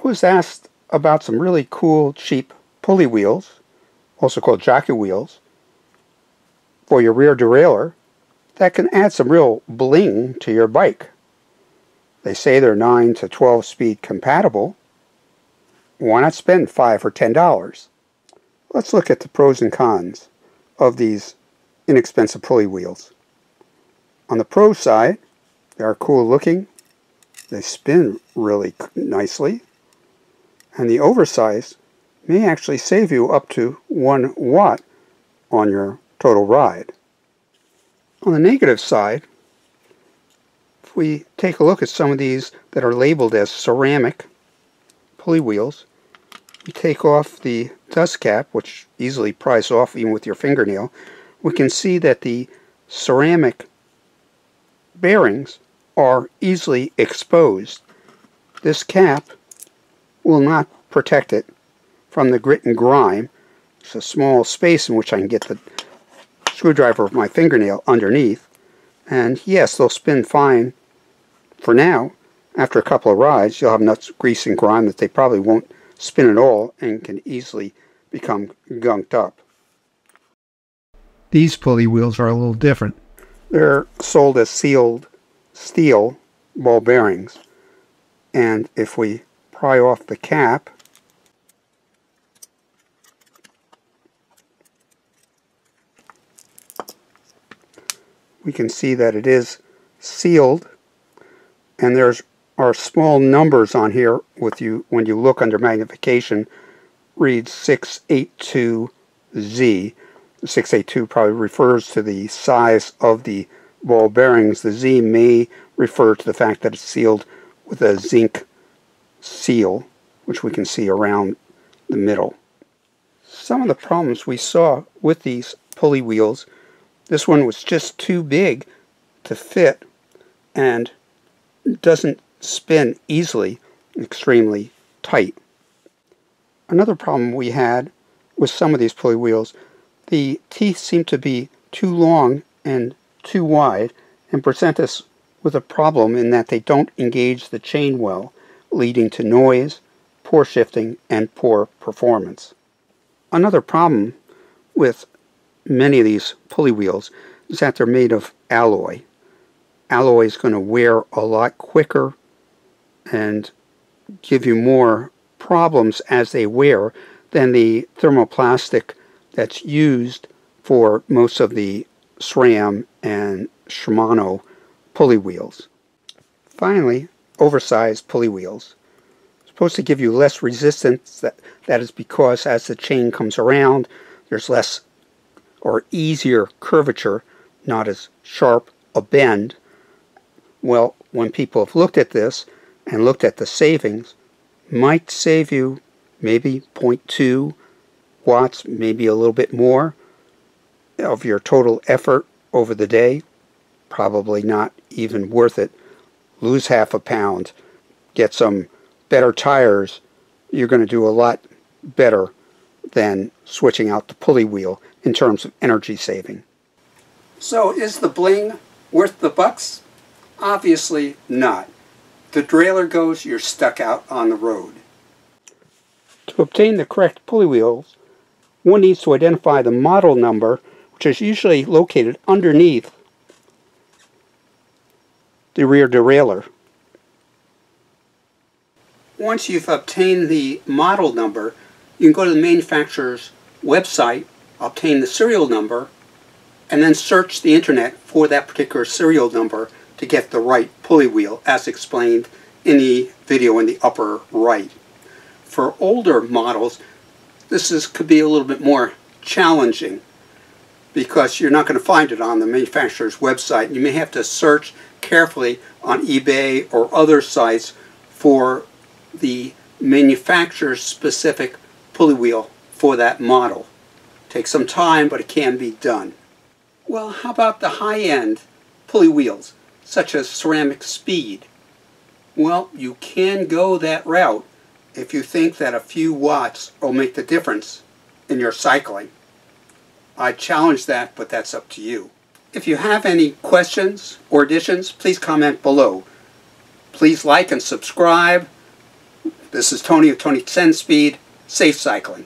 was asked about some really cool, cheap pulley wheels, also called jockey wheels, for your rear derailleur that can add some real bling to your bike. They say they're 9 to 12 speed compatible. Why not spend $5 or $10? Let's look at the pros and cons of these inexpensive pulley wheels. On the pro side, they are cool looking, they spin really nicely, and the oversized may actually save you up to 1 watt on your total ride. On the negative side, if we take a look at some of these that are labeled as ceramic pulley wheels, you take off the dust cap, which easily pries off even with your fingernail, we can see that the ceramic bearings are easily exposed. This cap will not protect it from the grit and grime. It's a small space in which I can get the screwdriver of my fingernail underneath, and yes, they'll spin fine for now. After a couple of rides, you'll have enough grease and grime that they probably won't spin at all and can easily become gunked up. These pulley wheels are a little different. They're sold as sealed steel ball bearings, and if we pry off the cap, we can see that it is sealed, and there's are small numbers on here with you when you look under magnification. Reads 682Z. The 682 probably refers to the size of the ball bearings. The Z may refer to the fact that it's sealed with a zinc seal, which we can see around the middle. Some of the problems we saw with these pulley wheels, this one was just too big to fit and doesn't spin easily, extremely tight. Another problem we had with some of these pulley wheels, the teeth seem to be too long and too wide and present us with a problem in that they don't engage the chain well, leading to noise, poor shifting, and poor performance. Another problem with many of these pulley wheels is that they're made of alloy. Alloy is going to wear a lot quicker and give you more problems as they wear than the thermoplastic that's used for most of the SRAM and Shimano pulley wheels. Finally, oversized pulley wheels. It's supposed to give you less resistance. That is because as the chain comes around, there's less or easier curvature, not as sharp a bend. Well, when people have looked at this and looked at the savings, might save you maybe 0.2 watts, maybe a little bit more of your total effort over the day. Probably not even worth it. Lose half a pound, get some better tires. You're going to do a lot better than switching out the pulley wheel in terms of energy saving. So is the Bling worth the bucks? Obviously not. The derailleur goes, you're stuck out on the road. To obtain the correct pulley wheels, one needs to identify the model number, which is usually located underneath the rear derailleur. Once you've obtained the model number, you can go to the manufacturer's website, obtain the serial number, and then search the internet for that particular serial number to get the right pulley wheel, as explained in the video in the upper right. For older models, this could be a little bit more challenging because you're not going to find it on the manufacturer's website. You may have to search carefully on eBay or other sites for the manufacturer's specific pulley wheel for that model. Takes some time, but it can be done. Well, how about the high-end pulley wheels, such as Ceramic Speed? Well, you can go that route if you think that a few watts will make the difference in your cycling. I challenge that, but that's up to you. If you have any questions or additions, please comment below. Please like and subscribe. This is Tony of Tony 10 Speed. Safe cycling.